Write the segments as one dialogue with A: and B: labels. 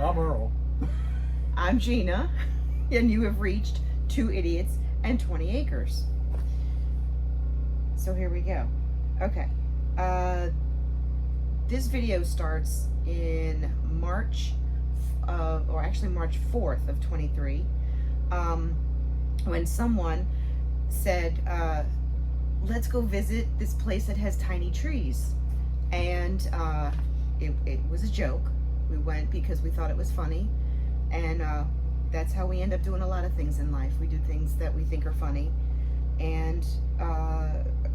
A: I'm Earl.
B: I'm Gina, and you have reached 2 Idiots and 20 Acres. So here we go. Okay. This video starts in March March 4th of 23, when someone said, let's go visit this place that has tiny trees. And it was a joke. We went because we thought it was funny. And that's how we end up doing a lot of things in life. We do things that we think are funny. And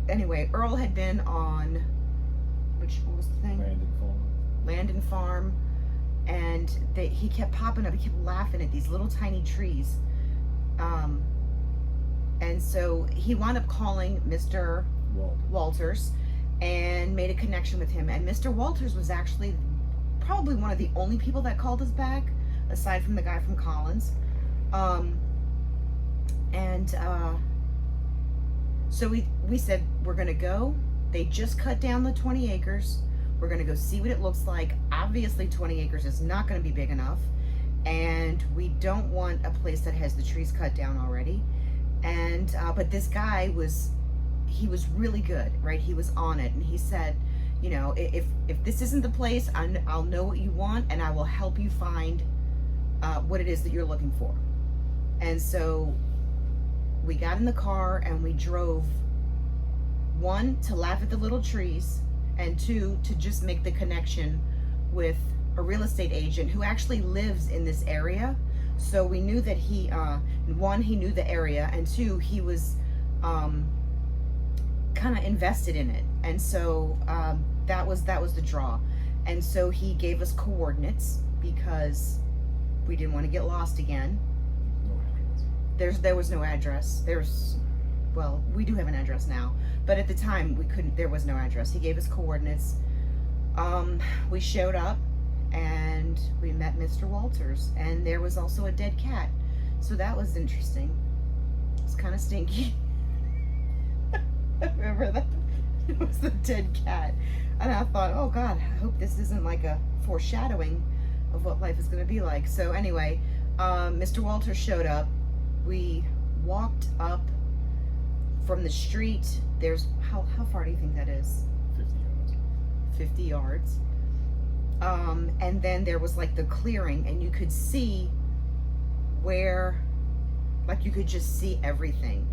B: anyway, Earl had been on, what was the thing? Landon Farm. And he kept popping up. He kept laughing at these little tiny trees. And so he wound up calling Mr. Walters and made a connection with him. And Mr. Walters was actually probably one of the only people that called us back, aside from the guy from Collins. So we said, we're gonna go. They just cut down the 20 acres. We're gonna go see what it looks like. Obviously 20 acres is not gonna be big enough. And we don't want a place that has the trees cut down already. And, but this guy he was really good, right? He was on it. And he said, you know, if this isn't the place, I'll know what you want and I will help you find what it is that you're looking for. And so we got in the car and we drove, 1, to laugh at the little trees, and 2, to just make the connection with a real estate agent who actually lives in this area. So we knew that he, 1, he knew the area, and 2, he was kind of invested in it. And so that was the draw. And so he gave us coordinates because we didn't want to get lost again. There was no address. Well, we do have an address now, but at the time there was no address. He gave us coordinates. We showed up and we met Mr. Walters, and there was also a dead cat. So that was interesting. It's kind of stinky. Remember that? It was the dead cat. And I thought, oh God, I hope this isn't like a foreshadowing of what life is going to be like. So anyway, Mr. Walters showed up. We walked up from the street. There's, how far do you think that is?
A: 50 yards.
B: 50 yards. And then there was like the clearing, and you could see where, like you could just see everything.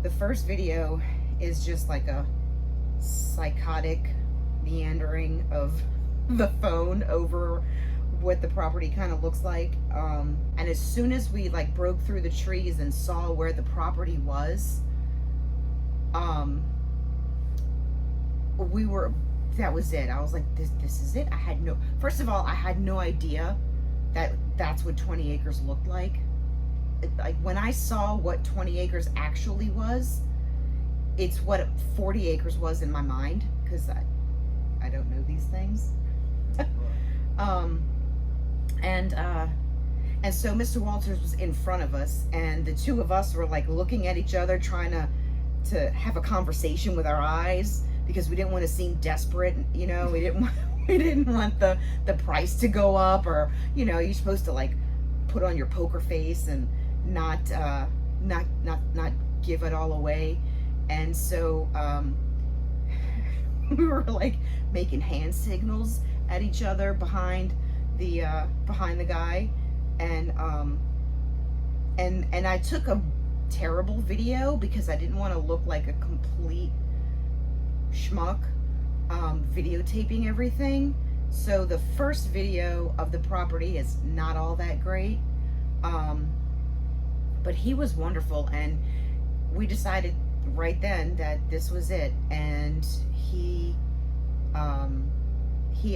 B: The first video is just like a psychotic meandering of the phone over what the property kind of looks like. And as soon as we like broke through the trees and saw where the property was, that was it. I was like, this is it. First of all, I had no idea that that's what 20 acres looked like. Like when I saw what 20 acres actually was, it's what 40 acres was in my mind, because I don't know these things. And so Mr. Walters was in front of us, and the two of us were like looking at each other, trying to have a conversation with our eyes, because we didn't want to seem desperate. You know, we didn't want the price to go up, or, you know, you're supposed to like put on your poker face and not give it all away. And so we were like making hand signals at each other behind the guy, and I took a terrible video because I didn't want to look like a complete schmuck videotaping everything. So the first video of the property is not all that great, but he was wonderful, and we decided right then that this was it. And he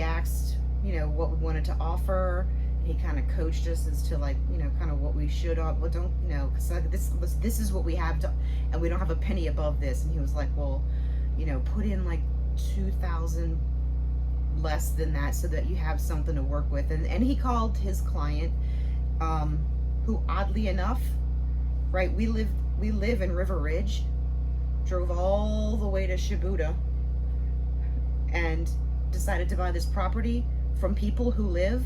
B: asked, you know, what we wanted to offer. He kind of coached us as to, like, you know, kind of what we should, well, don't, you know, because like, this is what we have to, and we don't have a penny above this. And he was like, well, you know, put in like 2,000 less than that so that you have something to work with. And he called his client, who oddly enough, right, we live in River Ridge, drove all the way to Shibuya and decided to buy this property from people who live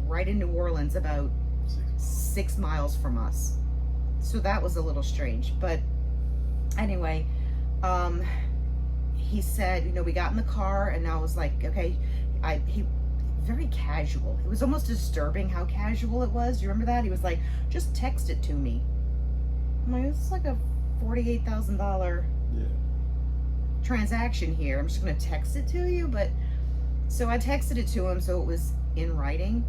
B: right in New Orleans, about 6 miles from us. So that was a little strange. But anyway, he said, you know, we got in the car and I was like, okay, he very casual. It was almost disturbing how casual it was. You remember that? He was like, just text it to me. I'm like, this is like a $48,000 transaction here. I'm just gonna text it to you. But so I texted it to him so it was in writing,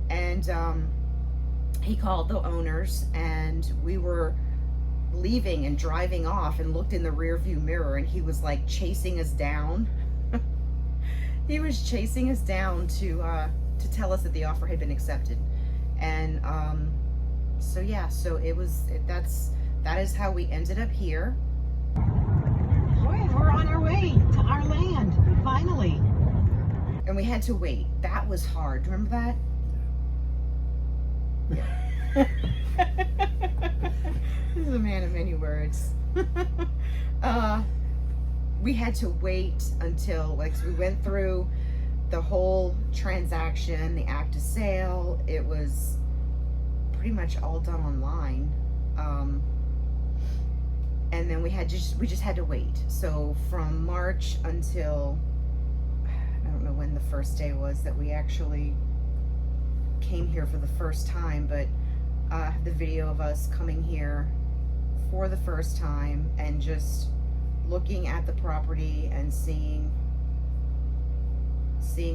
B: and he called the owners, and we were leaving and driving off and looked in the rear view mirror, and he was like chasing us down. He was chasing us down to tell us that the offer had been accepted. And so yeah, so that is how we ended up here. Boy, we're on our way to our land, finally. And we had to wait. That was hard. Remember that? Yeah. This is a man of many words. We had to wait until, like, so we went through the whole transaction, the act of sale. It was pretty much all done online. And then we just had to wait. So from March until, I don't know when the first day was that we actually came here for the first time, but I have the video of us coming here for the first time and just looking at the property and seeing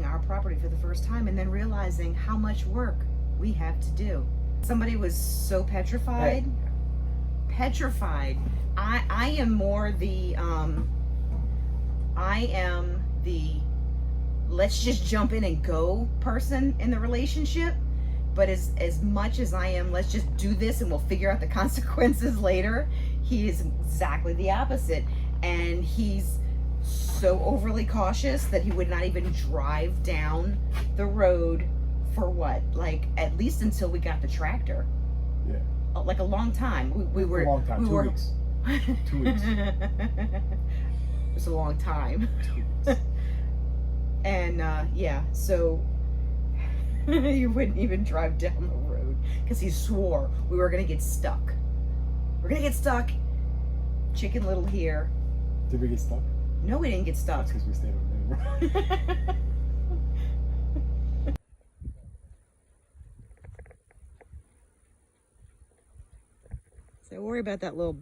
B: our property for the first time, and then realizing how much work we have to do. Somebody was so petrified. Hey. Petrified. I am more the let's just jump in and go person in the relationship. But as much as I am, let's just do this and we'll figure out the consequences later, he is exactly the opposite. And he's so overly cautious that he would not even drive down the road for what? Like, at least until we got the tractor.
A: Yeah.
B: Like a long time. We were...
A: A long time, 2 weeks. 2 weeks.
B: It was a long time.
A: 2 weeks.
B: And yeah, so he wouldn't even drive down the road because he swore we were gonna get stuck. We're gonna get stuck. Chicken Little here.
A: Did we get stuck?
B: No, we didn't get stuck.
A: That's because we stayed over there.
B: So worry about that little...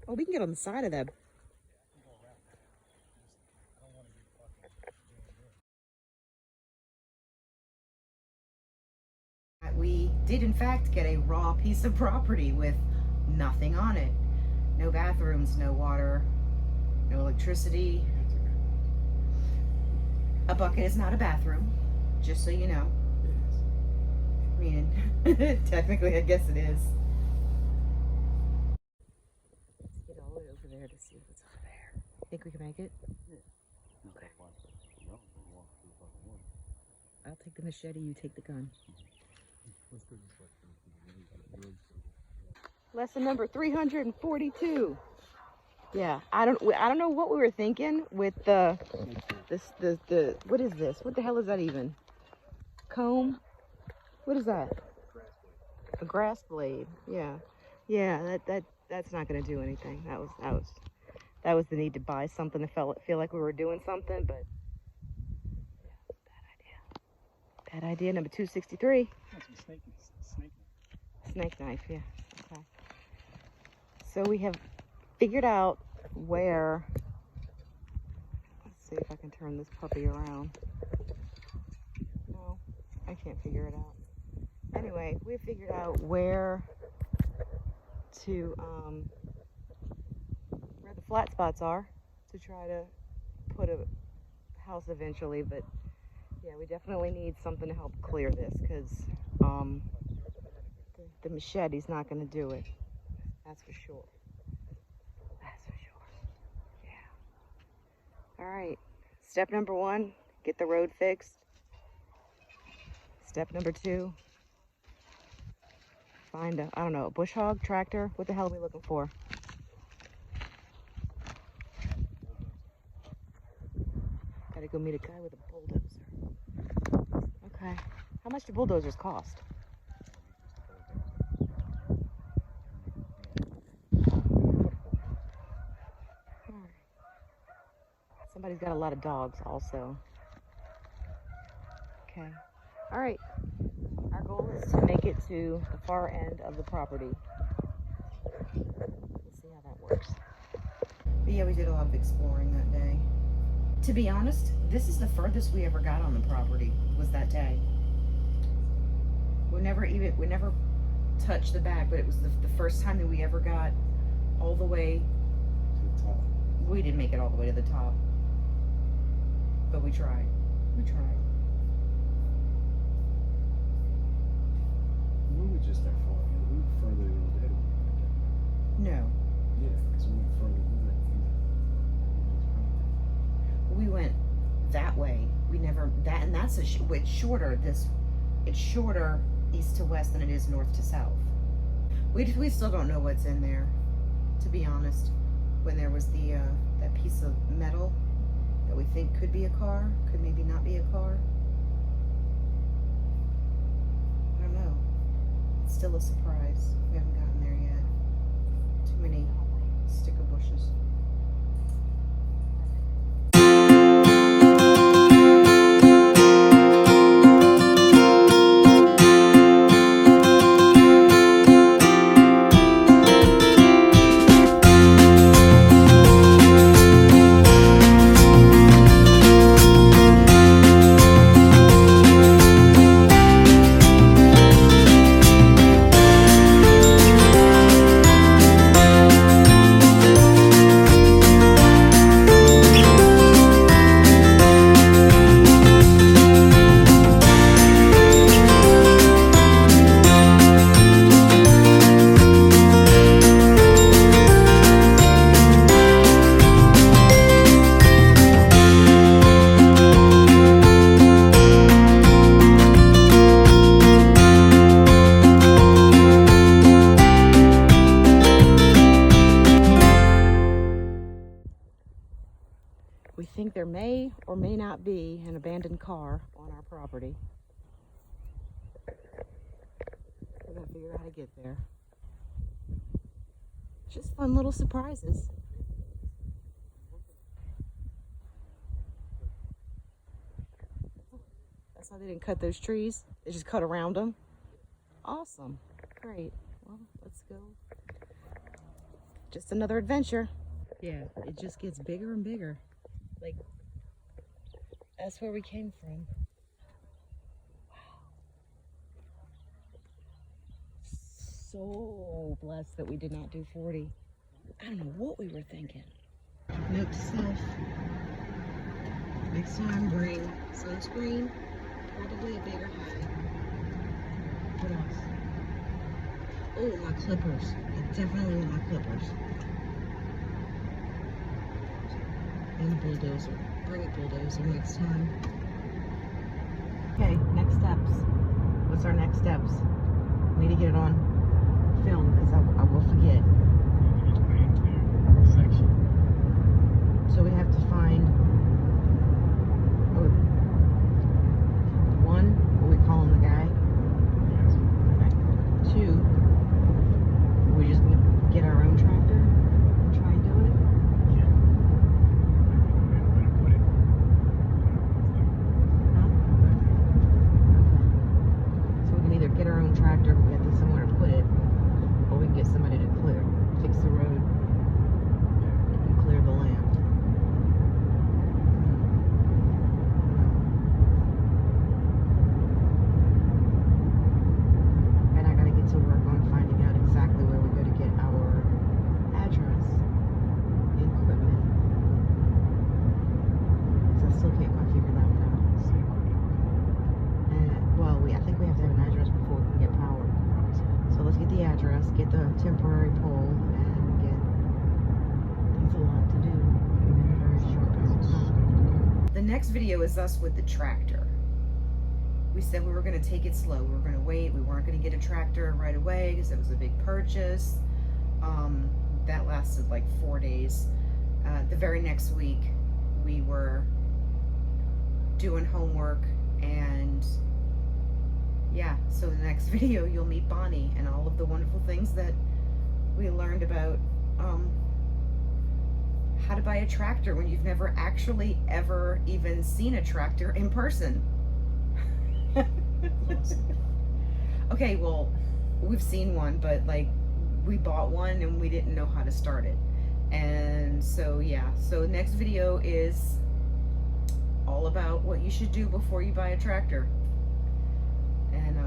B: Oh, we can get on the side of that. We did in fact get a raw piece of property with nothing on it. No bathrooms, no water, no electricity. A bucket is not a bathroom, just so you know. I mean, technically I guess it is. Let's get all the way over there to see what's over there. Think we can make it? Yeah. Okay. I'll take the machete, you take the gun. Lesson number 342. Yeah, I don't know what we were thinking with the what is this? What the hell is that even? Comb? What is that? A grass blade. Yeah. Yeah, that's not gonna do anything. That was the need to buy something to feel like we were doing something, but yeah, bad idea. Number 263.
A: That's a snake knife.
B: Snake knife, yeah. Okay. So we have figured out where. Let's see if I can turn this puppy around. No, I can't figure it out. Anyway, we figured out where the flat spots are to try to put a house eventually, but yeah, we definitely need something to help clear this because the machete's not going to do it. That's for sure. That's for sure. Yeah. All right. Step number 1, get the road fixed. Step number 2, find a bush hog, tractor. What the hell are we looking for? Gotta go meet a guy with a bulldozer. Okay. How much do bulldozers cost? Alright. Somebody's got a lot of dogs also. Okay. Alright. Our goal is to make it to the far end of the property. We'll see how that works. But yeah, we did a lot of exploring that day. To be honest, this is the furthest we ever got on the property, was that day. We never touched the back, but it was the first time that we ever got all the way
A: To the top.
B: We didn't make it all the way to the top, but we tried. We tried.
A: We were just that far. We were further than the other one.
B: No,
A: Yeah, because we went further.
B: we went that way. We never that, and that's it's shorter. It's shorter east to west than it is north to south. We still don't know what's in there, to be honest. When there was the that piece of metal that we think could be a car, could maybe not be a car. I don't know. It's still a surprise. We haven't gotten there yet. Too many sticker bushes. We think there may or may not be an abandoned car on our property. We're gonna figure out how to get there. Just fun little surprises. That's why they didn't cut those trees. They just cut around them. Awesome. Great. Well, let's go. Just another adventure. Yeah, it just gets bigger and bigger. Like, that's where we came from. Wow. So blessed that we did not do 40. I don't know what we were thinking. Note to self. Next time, bring sunscreen, probably a bigger hat. What else? Oh, my clippers. I definitely want my clippers. And a bulldozer. Bring a bulldozer next time. Okay, next steps. What's our next steps? I need to get it on film because I will forget. So we have to find one, what we call him the guy. Two, we're just gonna get our own tractor and try and do it. Get our own tractor, we have to somewhere to put it, or we can get somebody to fix the road and clear the land. And I gotta get to work on finding out exactly where we go to get our address and equipment. Because I still can't quite figure that one out. And, well, I think we have to have an address before we can get power. So let's get the address, get the temporary pole, and get. It's a lot to do in a very short period of time. The next video is us with the tractor. We said we were going to take it slow. We were going to wait. We weren't going to get a tractor right away because it was a big purchase. That lasted like 4 days. The very next week, we were doing homework, and yeah, so the next video you'll meet Bonnie and all of the wonderful things that we learned about how to buy a tractor when you've never actually ever even seen a tractor in person.
A: Awesome.
B: Okay, well, we've seen one, but like we bought one and we didn't know how to start it. And so yeah, so next video is all about what you should do before you buy a tractor. And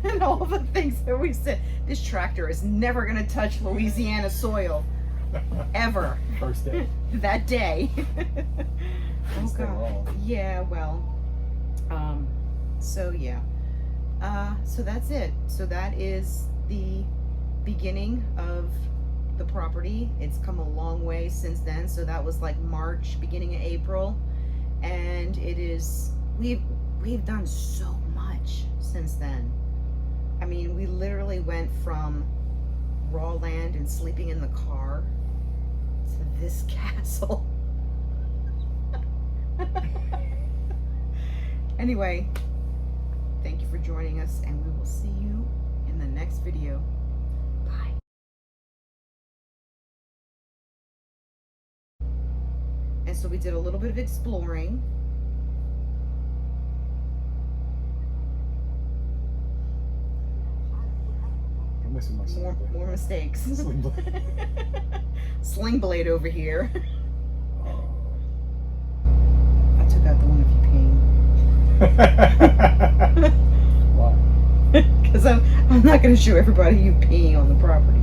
B: and all the things that we said. This tractor is never gonna touch Louisiana soil ever.
A: First day.
B: That day. Oh
A: First day
B: God.
A: wrong.
B: Yeah, well. So yeah. So that's it. So that is the beginning of the property. It's come a long way since then. So that was like March, beginning of April, and it is we've done so much since then. I mean, we literally went from raw land and sleeping in the car to this castle. Anyway, thank you for joining us, and we will see you in the next video. Bye. And so we did a little bit of exploring.
A: I'm missing my son.
B: More mistakes.
A: Sling blade.
B: Sling blade over here.
A: Oh.
B: I took out the one of you peeing.
A: Why?
B: Because I'm not going to show everybody you peeing on the property.